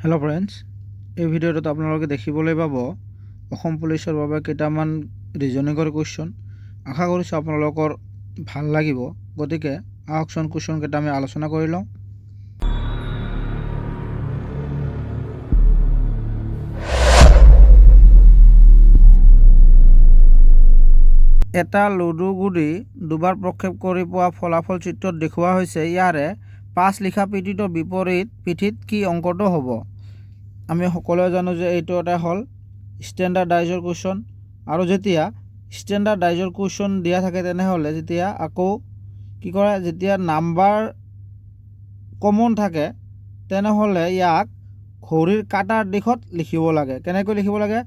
Hello' friends, এই ভিডিঅ'টোত আপোনালোকে দেখিবলৈ পাব অসম পুলিচৰ বাবে কেইটামান ৰিজনিঙৰ কুৱেশ্যন। আশা কৰিছোঁ আপোনালোকৰ ভাল লাগিব। গতিকে আহকচোন কুৱেশ্যন কেইটা আমি আলোচনা কৰি লওঁ। এটা লুডু গুটি দুবাৰ প্ৰক্ষেপ কৰি পোৱা ফলাফল চিত্ৰত দেখুওৱা হৈছে। ইয়াৰে 5 লিখা পিঠিটোৰ বিপৰীত পিঠিত কি অংকটো হ'ব? আমি সকলোৱে জানো যে এইটো এটা হ'ল ষ্টেণ্ডাৰ্ডাইজৰ কুৱেশ্যন, আৰু যেতিয়া ষ্টেণ্ডাৰ্ডাইজৰ কুৱেশ্যন দিয়া থাকে তেনেহ'লে যেতিয়া আকৌ কি কৰে, যেতিয়া নাম্বাৰ কমন থাকে তেনেহ'লে ইয়াক ঘড়ীৰ কাটাৰ দিশত লিখিব লাগে। কেনেকৈ লিখিব লাগে?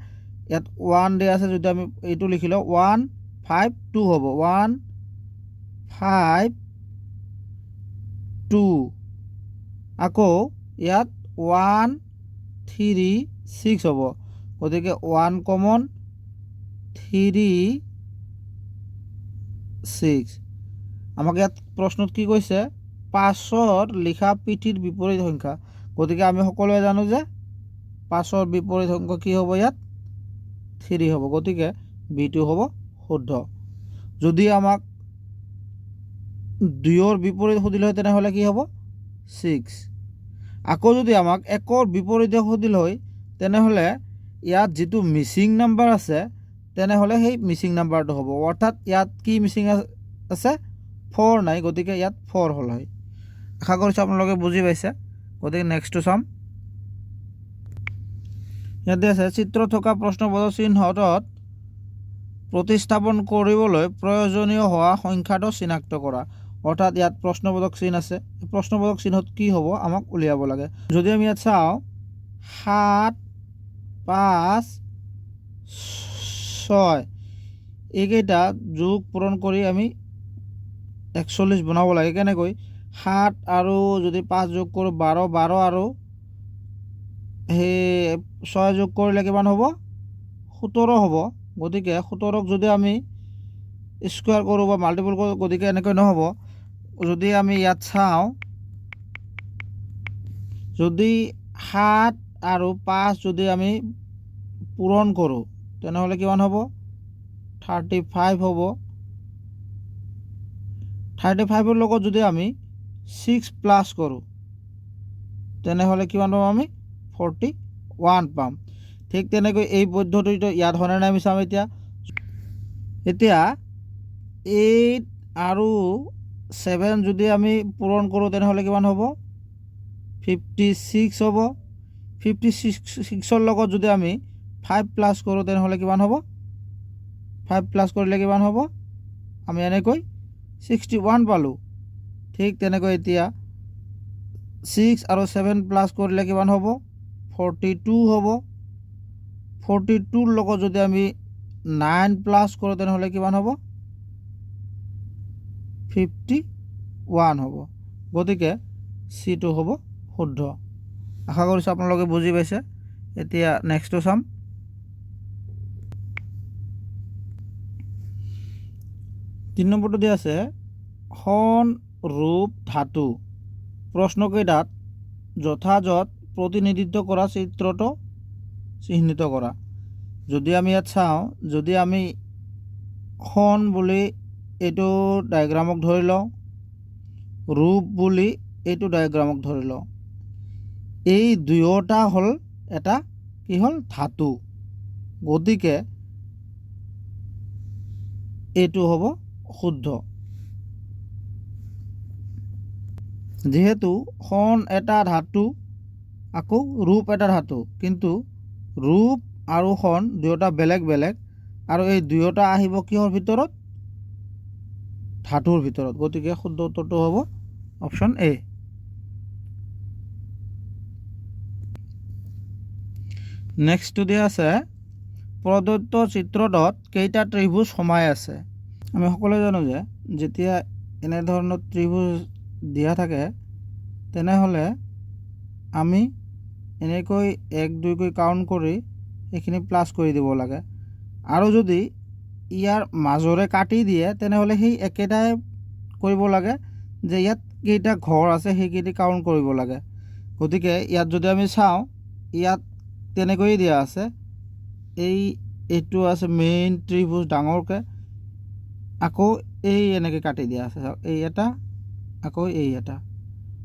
ইয়াত 1 দিয়া আছে, যদি আমি এইটো লিখি লওঁ 1 5 2 হ'ব, 1 5 2। আকৌ ইয়াত 1 3 6 হ'ব, গতিকে 1 কমন 3 6। আমাক ইয়াত প্ৰশ্নত কি কৈছে? 5ৰ লিখা পিঠিৰ বিপৰীত সংখ্যা। গতিকে আমি সকলোৱে জানো যে 5ৰ বিপৰীত সংখ্যা কি হ'ব? ইয়াত 3 হ'ব, গতিকে বিটো হ'ব শুদ্ধ। যদি আমাক 2ৰ বিপৰীত সুধিল হয় তেনেহ'লে কি হ'ব? 6। আকৌ যদি আমাক 1ৰ বিপৰীতে সুধিল হয় তেনেহ'লে ইয়াত যিটো মিচিং নাম্বাৰ আছে তেনেহ'লে সেই মিচিং নাম্বাৰটো হ'ব। অৰ্থাৎ ইয়াত কি মিচিং আছে? 4 নাই, গতিকে ইয়াত 4 হ'ল হয়। আশা কৰিছোঁ আপোনালোকে বুজি পাইছে। গতিকে নেক্সটটো চাম। ইয়াতে আছে চিত্ৰত থকা প্ৰশ্নবোধক চিহ্নত প্ৰতিস্থাপন কৰিবলৈ প্ৰয়োজনীয় হোৱা সংখ্যাটো চিনাক্ত কৰা। অৰ্থাৎ ইয়াত প্ৰশ্নবোধক চিহ্ন আছে, প্ৰশ্নবোধক চিহ্নত কি হ'ব আমাক উলিয়াব লাগে। যদি আমি ইয়াত চাওঁ 7 5 6 এইকেইটা যোগ পূৰণ কৰি আমি 41 বনাব লাগে। কেনেকৈ? 7 আৰু যদি 5 যোগ কৰোঁ 12, 12 আৰু সেই 6 যোগ কৰিলে কিমান হ'ব? 17 হ'ব। গতিকে 17ক যদি আমি স্কুৱাৰ কৰোঁ বা মাল্টিপল কৰোঁ, গতিকে এনেকৈ নহ'ব। যদি আমি ইয়াত চাওঁ, যদি 7 আৰু 5 যদি আমি পূৰণ কৰোঁ তেনেহ'লে কিমান হ'ব? 35 হ'ব। 35ৰ লগত যদি আমি 6 প্লাছ কৰোঁ তেনেহ'লে কিমান পাম? আমি 41 পাম। ঠিক তেনেকৈ এই পদ্ধতিটো ইয়াত হয়নে নাই আমি চাম। এতিয়া 8 আৰু 7 যদি আমি পূৰণ কৰোঁ তেনেহ'লে কিমান হ'ব? 56 হ'ব। 56ৰ লগত যদি আমি 5 প্লাছ কৰোঁ তেনেহ'লে কিমান হ'ব? 5 প্লাছ কৰিলে কিমান হ'ব? আমি এনেকৈ 61 পালোঁ। ঠিক তেনেকৈ এতিয়া 6 আৰু 7 প্লাছ কৰিলে কিমান হ'ব? 42 হ'ব। 42ৰ লগত যদি আমি 9 প্লাছ কৰোঁ তেনেহ'লে কিমান হ'ব? 51 হ'ব। গতিকে চিটো হ'ব শুদ্ধ। আশা কৰিছোঁ আপোনালোকে বুজি পাইছে। এতিয়া নেক্সটটো চাম। তিনি নম্বৰটো দিয়া আছে সোণ, ৰূপ, ধাতু প্ৰশ্নকেইটাত যথাযথ প্ৰতিনিধিত্ব কৰা চিত্ৰটো চিহ্নিত কৰা। যদি আমি ইয়াত চাওঁ, যদি আমি সোণ বুলি এইটো ডায়েগ্ৰামক ধৰি লওঁ, ৰূপ বুলি এইটো ডায়েগ্ৰামক ধৰি লওঁ, এই দুয়োটা হ'ল এটা কি হ'ল? ধাতু। গতিকে এইটো হ'ব শুদ্ধ। যিহেতু সোণ এটা ধাতু, আকৌ ৰূপ এটা ধাতু, কিন্তু ৰূপ আৰু সোণ দুয়োটা বেলেগ বেলেগ, আৰু এই দুয়োটা আহিব কিহৰ ভিতৰত? ধাতুৰ ভিতৰত। গতিকে শুদ্ধ উত্তৰটো হ'ব অপশ্যন এ। নেক্সটটো দিয়া আছে প্ৰদত্ত চিত্ৰটোত কেইটা ত্ৰিভুজ সোমাই আছে। আমি সকলোৱে জানো যে যেতিয়া এনেধৰণৰ ত্ৰিভুজ দিয়া থাকে তেনেহ'লে আমি এনেকৈ 1 2 কৈ কাউণ্ট কৰি এইখিনি প্লাছ কৰি দিব লাগে, আৰু যদি ইয়াৰ মাজৰে কাটি দিয়ে তেনেহ'লে সেই একেটাই কৰিব লাগে যে ইয়াত কেইটা ঘৰ আছে সেইকেইটা কাউণ্ট কৰিব লাগে। গতিকে ইয়াত যদি আমি চাওঁ ইয়াত তেনেকৈয়ে দিয়া আছে। এইটো আছে মেইন ত্ৰিভুজ ডাঙৰকৈ, আকৌ এনেকৈ কাটি দিয়া আছে। চাওক এই এটা, আকৌ এই এটা।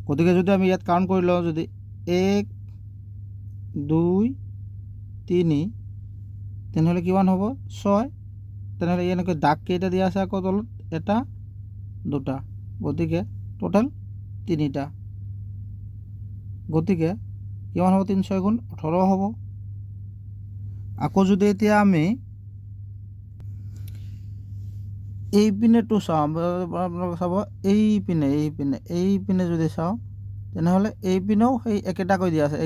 গতিকে যদি আমি ইয়াত কাউণ্ট কৰি লওঁ, যদি 1 2 3, তেনেহ'লে কিমান হ'ব? 6। তেনেহ'লে এনেকৈ দাগ কেইটা দিয়া আছে আকৌ তলত? এটা, দুটা। গতিকে টোটেল 3টা। গতিকে কিমান হ'ব? 3 6 গুণ 18 হ'ব। আকৌ যদি এতিয়া আমি এইপিনেটো চাওঁ, আপোনালোকে চাব এইপিনে যদি চাওঁ, তেনেহ'লে এইপিনেও সেই একেটাকৈ দিয়া আছে।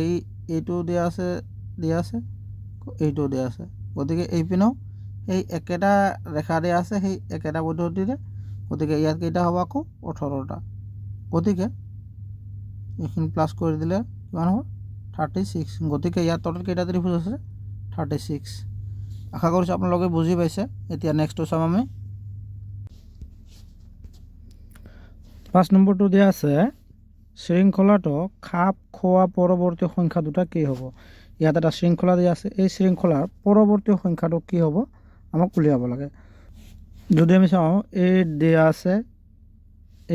এইটো দিয়া আছে, এইটোও দিয়া আছে। গতিকে এইপিনেও সেই একেটা ৰেখা দিয়া আছে, সেই একেটা পদ্ধতিৰে। গতিকে ইয়াত কেইটা হ'ব? আকৌ 18টা। গতিকে এইখিনি প্লাছ কৰি দিলে কিমান হ'ব? 36। গতিকে ইয়াত টোটেল কেইটা ত্ৰিভুজ আছে? 36। আশা কৰিছোঁ আপোনালোকে বুজি পাইছে। এতিয়া নেক্সটটো চাম আমি। 5 নম্বৰটো দিয়া আছে, শৃংখলাটো খাপ খোৱা পৰৱৰ্তী সংখ্যা দুটা কি হ'ব? ইয়াত এটা শৃংখলা দিয়া আছে, এই শৃংখলাৰ পৰৱৰ্তী সংখ্যাটো কি হ'ব আমাক উলিয়াব লাগে। যদি আমি চাওঁ, 8 দিয়া আছে,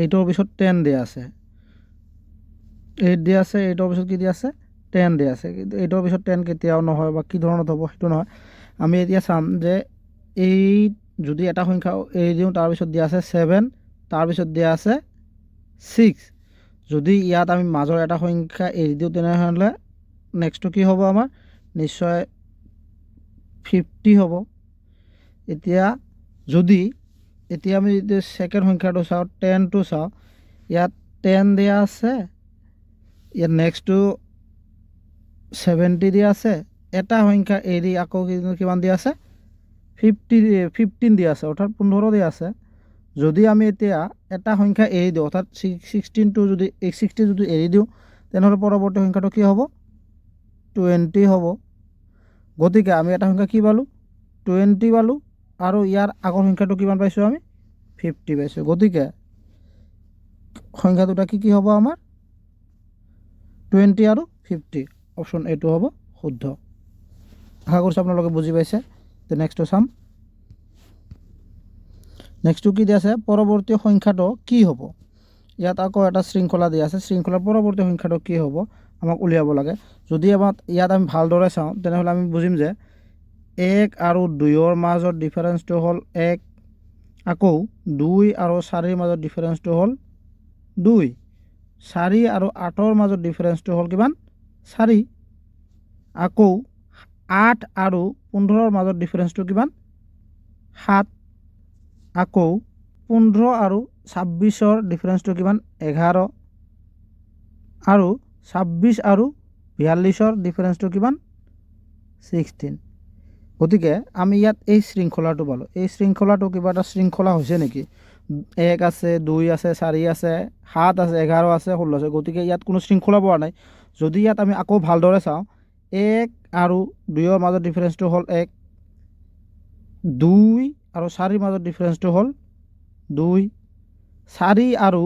8ৰ পিছত 10 দিয়া আছে, 8 দিয়া আছে, 8ৰ পিছত কি দিয়া আছে? 10 দিয়া আছে। কিন্তু 8ৰ পিছত 10 কেতিয়াও নহয়, বা কি ধৰণত হ'ব সেইটো নহয়। আমি এতিয়া চাম যে যদি এটা সংখ্যা এৰি দিওঁ, তাৰপিছত দিয়া আছে 7, তাৰপিছত দিয়া আছে 6। যদি ইয়াত আমি মাজৰ এটা সংখ্যা এৰি দিওঁ, তেনেহ'লে নেক্সটটো কি হ'ব? আমাৰ নিশ্চয় 50 হ'ব। এতিয়া আমি যদি ছেকেণ্ড সংখ্যাটো চাওঁ, 10টো চাওঁ, ইয়াত 10 দিয়া আছে, ইয়াত নেক্সটটো 70 দিয়া আছে, এটা সংখ্যা এৰি আকৌ কিমান দিয়া আছে? 15 দিয়া আছে, অৰ্থাৎ 15 দিয়া আছে। যদি আমি এতিয়া এটা সংখ্যা এৰি দিওঁ, অৰ্থাৎ 16 যদি এৰি দিওঁ, তেনেহ'লে পৰৱৰ্তী সংখ্যাটো কি হ'ব? 20 হ'ব। গতিকে আমি এটা সংখ্যা কি পালোঁ? 20 পালোঁ, আৰু ইয়াৰ আগৰ সংখ্যাটো কিমান পাইছোঁ? আমি 50 পাইছোঁ। গতিকে সংখ্যা দুটা কি হ'ব আমাৰ? 20 আৰু 50। অপশ্যন এইটো হ'ব শুদ্ধ। আশা কৰিছোঁ আপোনালোকে বুজি পাইছে। তো নেক্সটটো চাম। নেক্সটটো কি দিয়া আছে? পৰৱৰ্তী সংখ্যাটো কি হ'ব? ইয়াত আকৌ এটা শৃংখলা দিয়া আছে, শৃংখলাৰ পৰৱৰ্তী সংখ্যাটো কি হ'ব আমাক উলিয়াব লাগে। যদি ইয়াত আমি ভালদৰে চাওঁ, তেনেহ'লে আমি বুজিম যে 1 আৰু 2ৰ মাজৰ ডিফাৰেঞ্চটো হ'ল 1, আকৌ 2 আৰু 4ৰ মাজৰ ডিফাৰেঞ্চটো হ'ল 2, 4 আৰু 8ৰ মাজৰ ডিফাৰেঞ্চটো হ'ল কিমান? 4, আকৌ 8 আৰু 15ৰ মাজৰ ডিফাৰেঞ্চটো কিমান? 7, আকৌ 15 আৰু 26ৰ ডিফাৰেঞ্চটো কিমান? 11, আৰু 26 আৰু 42ৰ ডিফাৰেঞ্চটো কিমান? 16। গতিকে আমি ইয়াত এই শৃংখলাটো পালোঁ। এই শৃংখলাটো কিবা এটা শৃংখলা হৈছে নেকি? 1 আছে, 2 আছে, 4 আছে, 7 আছে, 11 আছে, 16 আছে। গতিকে ইয়াত কোনো শৃংখলা পোৱা নাই। যদি ইয়াত আমি আকৌ ভালদৰে চাওঁ, 1 আৰু 2ৰ মাজৰ ডিফাৰেঞ্চটো হ'ল 1, 2 আৰু 4ৰ মাজৰ ডিফাৰেঞ্চটো হ'ল 2, 4 আৰু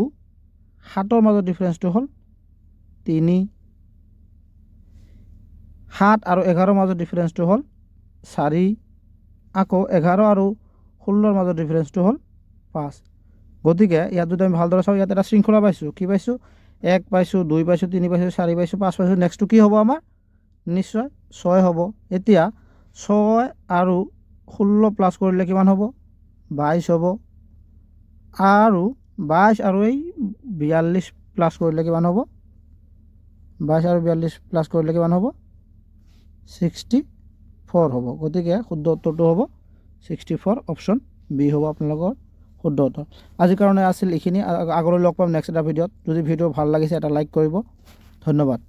7ৰ মাজৰ ডিফাৰেঞ্চটো হ'ল 3, 7 আৰু 11ৰ মাজৰ ডিফাৰেঞ্চটো হ'ল 4, আকৌ 11 আৰু 16ৰ মাজৰ ডিফাৰেঞ্চটো হ'ল 5। গতিকে ইয়াত যদি আমি ভালদৰে চাওঁ, ইয়াত এটা শৃংখলা পাইছোঁ। কি পাইছোঁ? 1 পাইছোঁ, 2 পাইছোঁ, 3 পাইছোঁ, 4 পাইছোঁ, 5 পাইছোঁ। নেক্সটটো কি হ'ব আমাৰ? নিশ্চয় 6 হ'ব। এতিয়া 6 আৰু 16 প্লাছ কৰিলে কিমান হ'ব? 22 হ'ব। আৰু 22 আৰু 42 প্লাছ কৰিলে কিমান হ'ব? 22 আৰু 42 প্লাছ কৰিলে কিমান হ'ব? 64 হ'ব। গতিকে শুদ্ধ উত্তৰটো হ'ব 64। অপশ্যন বি হ'ব আপোনালোকৰ শুদ্ধ উত্তৰ। আজিৰ কাৰণে আছিল এইখিনি। আগলৈ লগ পাম নেক্সট এটা ভিডিঅ'ত। যদি ভিডিঅ' ভাল লাগিছে, এটা লাইক কৰিব। ধন্যবাদ।